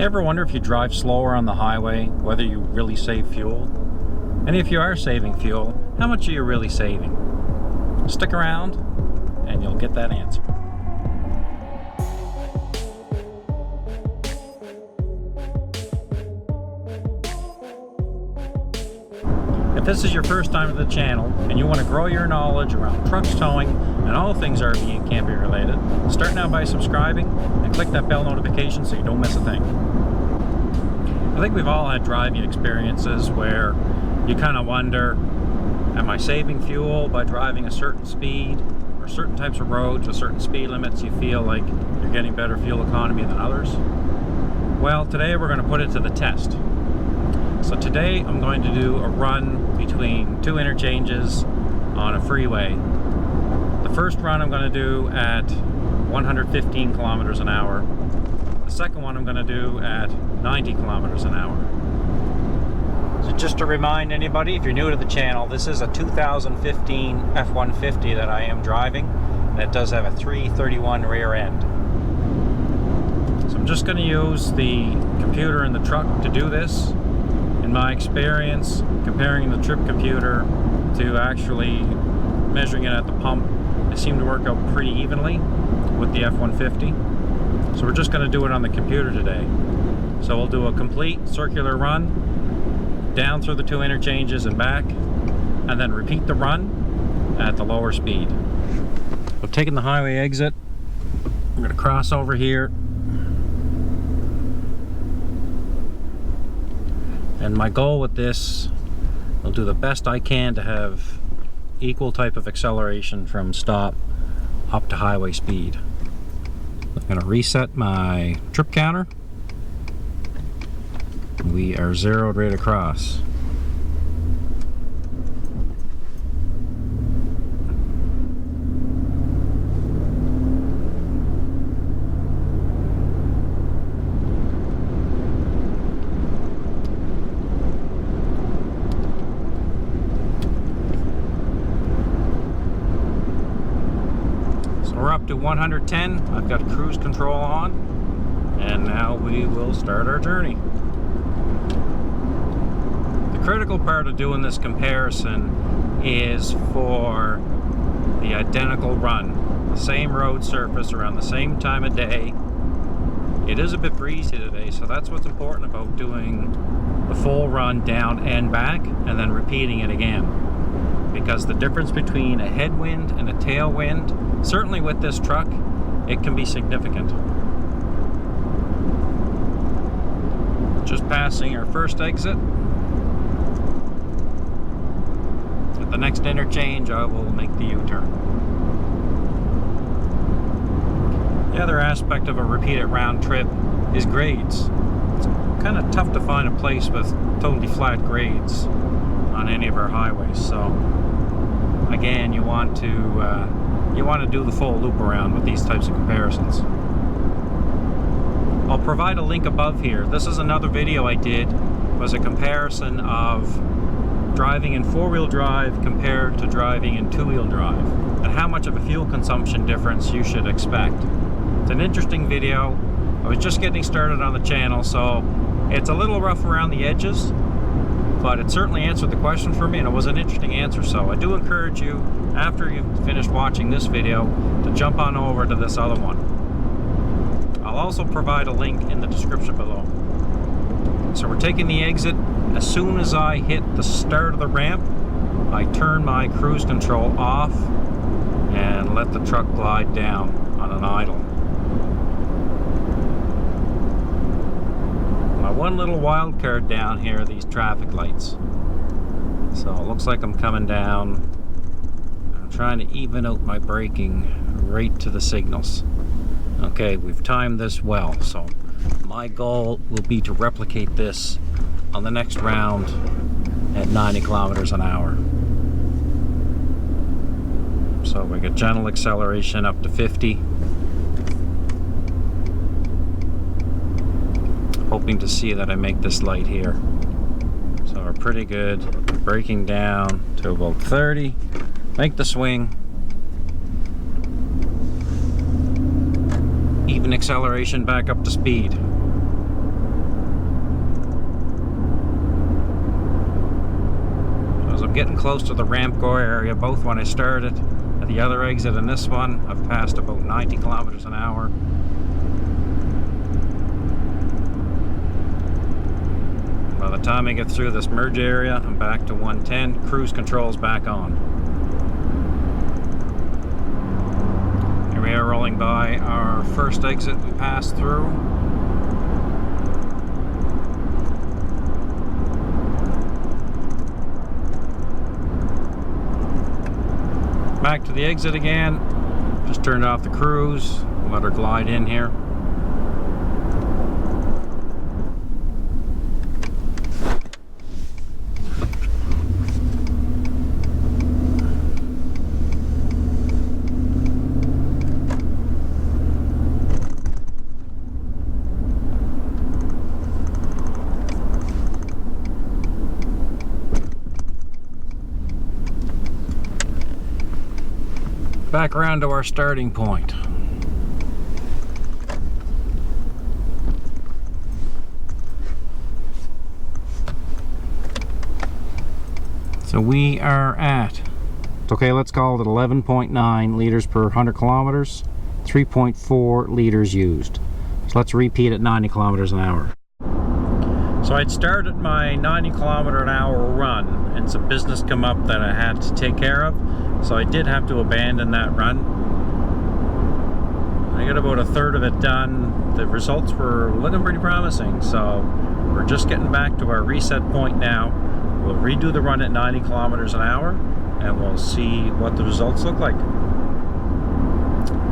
Ever wonder if you drive slower on the highway, whether you really save fuel? And if you are saving fuel, how much are you really saving? Stick around and you'll get that answer. If this is your first time to the channel and you want to grow your knowledge around trucks, towing, and all things RV and camping related, start now by subscribing and click that bell notification so you don't miss a thing. I think we've all had driving experiences where you kind of wonder, am I saving fuel by driving a certain speed or certain types of roads with certain speed limits you feel like you're getting better fuel economy than others? Well, today we're going to put it to the test. So today I'm going to do a run between two interchanges on a freeway. The first run I'm going to do at 115 kilometers an hour. The second one I'm going to do at 90 kilometers an hour. So just to remind anybody, if you're new to the channel, this is a 2015 F-150 that I am driving, and it does have a 331 rear end. So I'm just going to use the computer in the truck to do this. In my experience, comparing the trip computer to actually measuring it at the pump, they seem to work out pretty evenly with the F-150. So we're just going to do it on the computer today. So we'll do a complete circular run down through the two interchanges and back, and then repeat the run at the lower speed. So taking the highway exit, I'm going to cross over here. And my goal with this, I'll do the best I can to have equal type of acceleration from stop up to highway speed. I'm going to reset my trip counter. We are zeroed right across. We're up to 110. I've got cruise control on, and now we will start our journey. The critical part of doing this comparison is for the identical run, the same road surface around the same time of day. It is a bit breezy today, so that's what's important about doing the full run down and back and then repeating it again. Because the difference between a headwind and a tailwind, certainly with this truck, it can be significant. Just passing our first exit. At the next interchange, I will make the U-turn. The other aspect of a repeated round trip is grades. It's kind of tough to find a place with totally flat grades on any of our highways, so again, you want to do the full loop around with these types of comparisons. I'll provide a link above here. This is another video I did, was a comparison of driving in four-wheel drive compared to driving in two-wheel drive, and how much of a fuel consumption difference you should expect. It's an interesting video. I was just getting started on the channel, so it's a little rough around the edges, but it certainly answered the question for me, and it was an interesting answer. So I do encourage you, after you've finished watching this video, to jump on over to this other one. I'll also provide a link in the description below. So we're taking the exit. As soon as I hit the start of the ramp, I turn my cruise control off and let the truck glide down on an idle. My one little wild card down here are these traffic lights. So it looks like I'm coming down. I'm trying to even out my braking right to the signals. Okay, we've timed this well, so my goal will be to replicate this on the next round at 90 kilometers an hour. So we get gentle acceleration up to 50. Hoping to see that I make this light here. So we're pretty good. Braking down to about 30. Make the swing. Even acceleration back up to speed. I'm getting close to the Ramco area, both when I started at the other exit and this one. I've passed about 90 kilometers an hour. By the time I get through this merge area, I'm back to 110. Cruise control's back on. Here we are rolling by our first exit we passed through. Back to the exit again. Just turned off the cruise. Let her glide in here. Back around to our starting point. So we are at, okay, let's call it 11.9 liters per 100 kilometers, 3.4 liters used. So let's repeat at 90 kilometers an hour. So I'd started my 90 kilometer an hour run and some business come up that I had to take care of. So I did have to abandon that run. I got about a third of it done. The results were looking pretty promising. So we're just getting back to our reset point now. We'll redo the run at 90 kilometers an hour and we'll see what the results look like.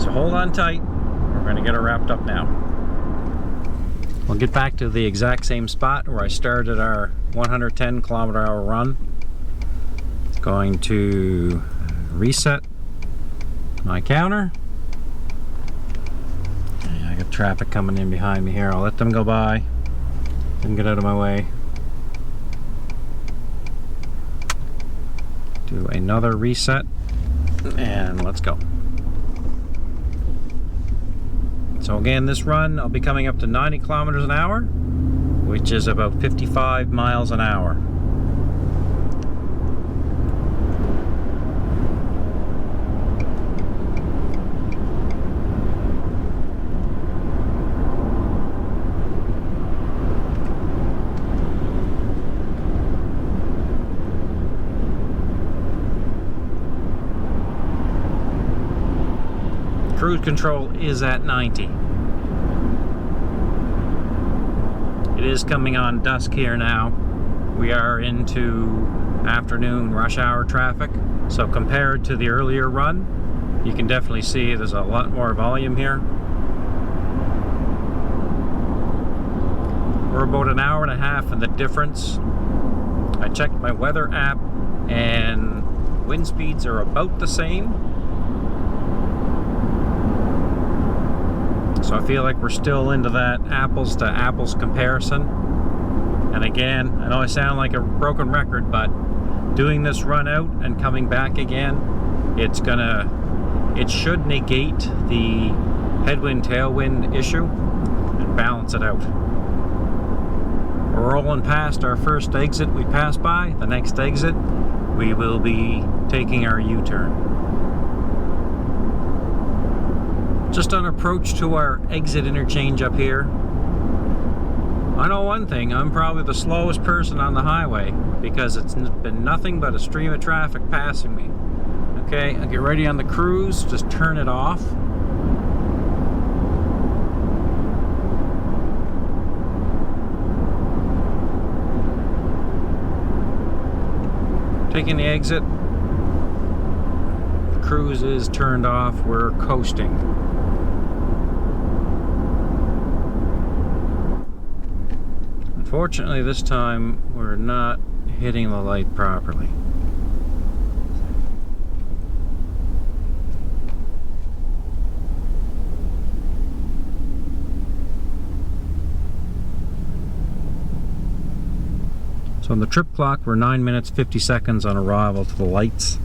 So hold on tight. We're going to get it wrapped up now. We'll get back to the exact same spot where I started our 110 kilometer hour run. It's going to reset my counter. Yeah, I got traffic coming in behind me here. I'll let them go by. Then get out of my way. Do another reset and let's go. So again, this run I'll be coming up to 90 kilometers an hour, which is about 55 miles an hour. Cruise control is at 90. It is coming on dusk here now. We are into afternoon rush hour traffic. So compared to the earlier run, you can definitely see there's a lot more volume here. We're about an hour and a half in the difference. I checked my weather app and wind speeds are about the same. So I feel like we're still into that apples to apples comparison. And again, I know I sound like a broken record, but doing this run out and coming back again, it should negate the headwind tailwind issue and balance it out. We're rolling past our first exit we passed by. The next exit, we will be taking our U-turn. Just on approach to our exit interchange up here. I know one thing, I'm probably the slowest person on the highway because it's been nothing but a stream of traffic passing me. Okay, I'll get ready on the cruise, just turn it off. Taking the exit, the cruise is turned off, we're coasting. Unfortunately, this time we're not hitting the light properly. So on the trip clock, we're 9 minutes 50 seconds on arrival to the lights.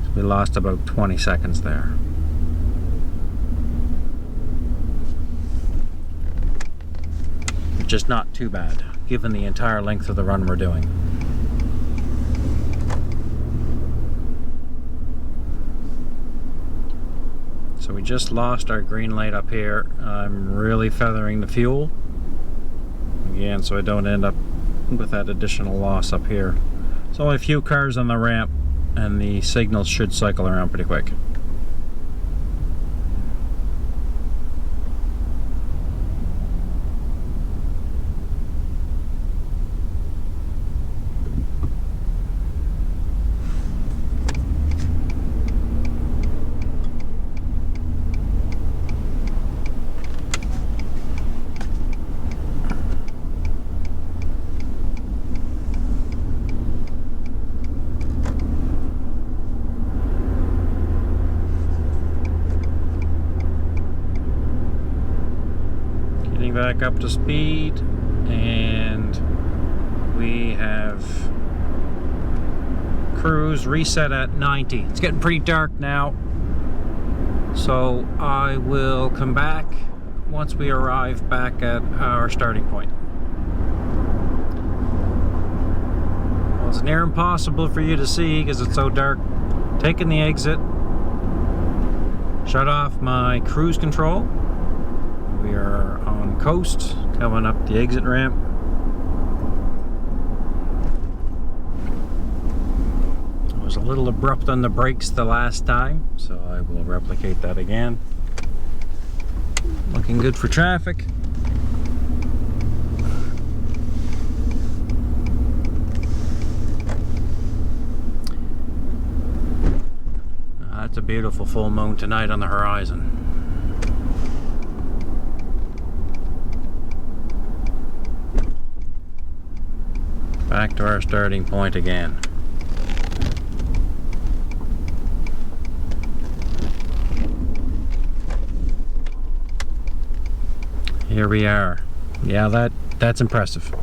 So we lost about 20 seconds there. which is not too bad given the entire length of the run we're doing. So we just lost our green light up here. I'm really feathering the fuel again so I don't end up with that additional loss up here. There's only a few cars on the ramp and the signals should cycle around pretty quick. Back up to speed, and we have cruise reset at 90. It's getting pretty dark now, so I will come back once we arrive back at our starting point. Well, it's near impossible for you to see because it's so dark. Taking the exit, shut off my cruise control. We are on coast, coming up the exit ramp. I was a little abrupt on the brakes the last time, so I will replicate that again. Looking good for traffic. That's a beautiful full moon tonight on the horizon. Back to our starting point again. Here we are. Yeah, that's impressive.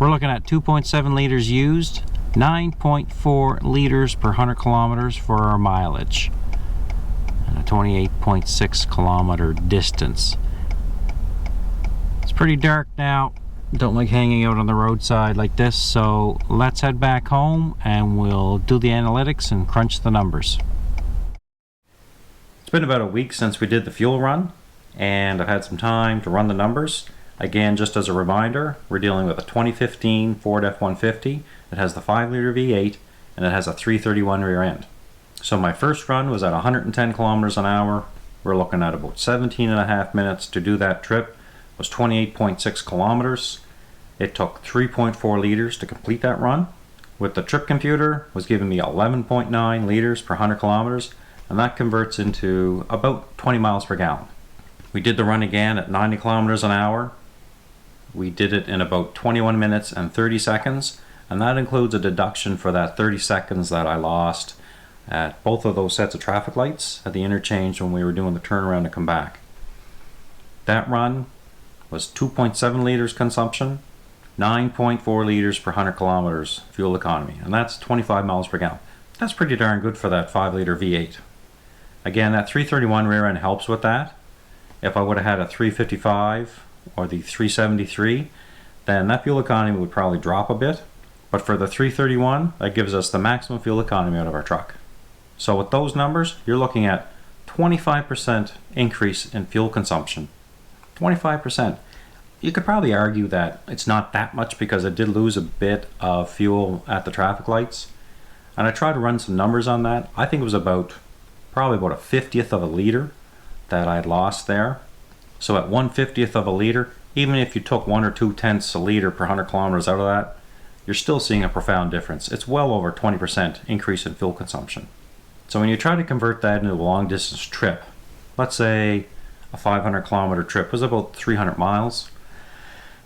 We're looking at 2.7 liters used, 9.4 liters per 100 kilometers for our mileage, and a 28.6 kilometer distance. It's pretty dark now. Don't like hanging out on the roadside like this, so let's head back home and we'll do the analytics and crunch the numbers. It's been about a week since we did the fuel run, and I've had some time to run the numbers. Again, just as a reminder, we're dealing with a 2015 Ford F-150 that has the 5-liter V8 and it has a 331 rear end. So my first run was at 110 kilometers an hour. We're looking at about 17.5 minutes to do that trip. Was 28.6 kilometers. It took 3.4 liters to complete that run. With the trip computer, was giving me 11.9 liters per 100 kilometers, and that converts into about 20 miles per gallon. We did the run again at 90 kilometers an hour. We did it in about 21 minutes and 30 seconds, and that includes a deduction for that 30 seconds that I lost at both of those sets of traffic lights at the interchange when we were doing the turnaround to come back. That run was 2.7 liters consumption, 9.4 liters per 100 kilometers fuel economy, and that's 25 miles per gallon. That's pretty darn good for that 5-liter V8. Again, that 331 rear end helps with that. If I would have had a 355 or the 373, then that fuel economy would probably drop a bit, but for the 331, that gives us the maximum fuel economy out of our truck. So with those numbers, you're looking at 25% increase in fuel consumption. 25%. You could probably argue that it's not that much because it did lose a bit of fuel at the traffic lights. And I tried to run some numbers on that. I think it was probably about a 50th of a liter that I lost there. So at 1/50th of a liter, even if you took 1 or 2/10 a liter per 100 kilometers out of that, you're still seeing a profound difference. It's well over 20% increase in fuel consumption. So when you try to convert that into a long distance trip, let's say a 500 kilometer trip was about 300 miles.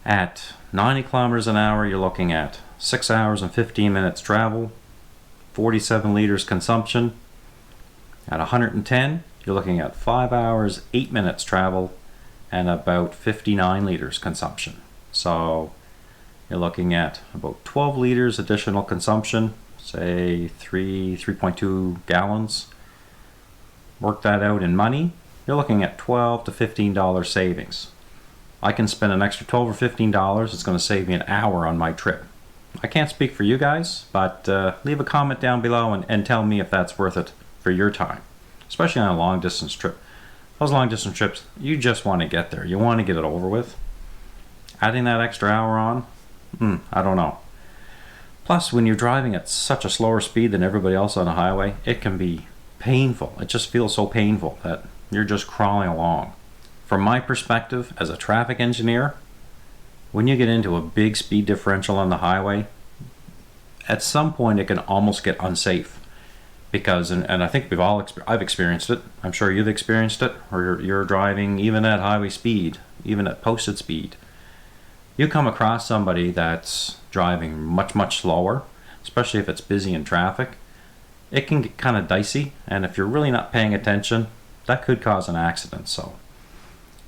At 90 kilometers an hour, you're looking at 6 hours and 15 minutes travel, 47 liters consumption. At 110, you're looking at 5 hours, 8 minutes travel, and about 59 liters consumption. So you're looking at about 12 liters additional consumption, say 3.2 gallons. Work that out in money, you're looking at $12 to $15 savings. I can spend an extra $12 or $15. It's going to save me an hour on my trip. I can't speak for you guys, but leave a comment down below and tell me if that's worth it for your time, especially on a long distance trip. Those long distance trips, you just want to get there. You want to get it over with. Adding that extra hour on, I don't know. Plus, when you're driving at such a slower speed than everybody else on the highway, it can be painful. It just feels so painful that you're just crawling along. From my perspective as a traffic engineer, when you get into a big speed differential on the highway, at some point it can almost get unsafe. Because, and I think I've experienced it, I'm sure you've experienced it, or you're driving even at highway speed, even at posted speed. You come across somebody that's driving much slower, especially if it's busy in traffic, it can get kind of dicey, and if you're really not paying attention, that could cause an accident. So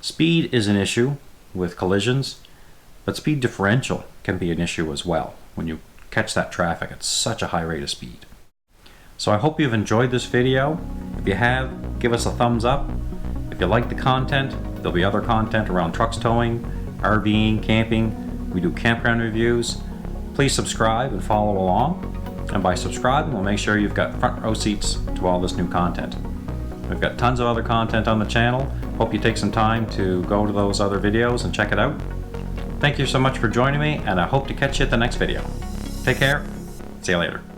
speed is an issue with collisions, but speed differential can be an issue as well when you catch that traffic at such a high rate of speed. So I hope you've enjoyed this video. If you have, give us a thumbs up. If you like the content, there'll be other content around trucks towing, RVing, camping. We do campground reviews. Please subscribe and follow along. And by subscribing, we'll make sure you've got front row seats to all this new content. We've got tons of other content on the channel. Hope you take some time to go to those other videos and check it out. Thank you so much for joining me, and I hope to catch you at the next video. Take care. See you later.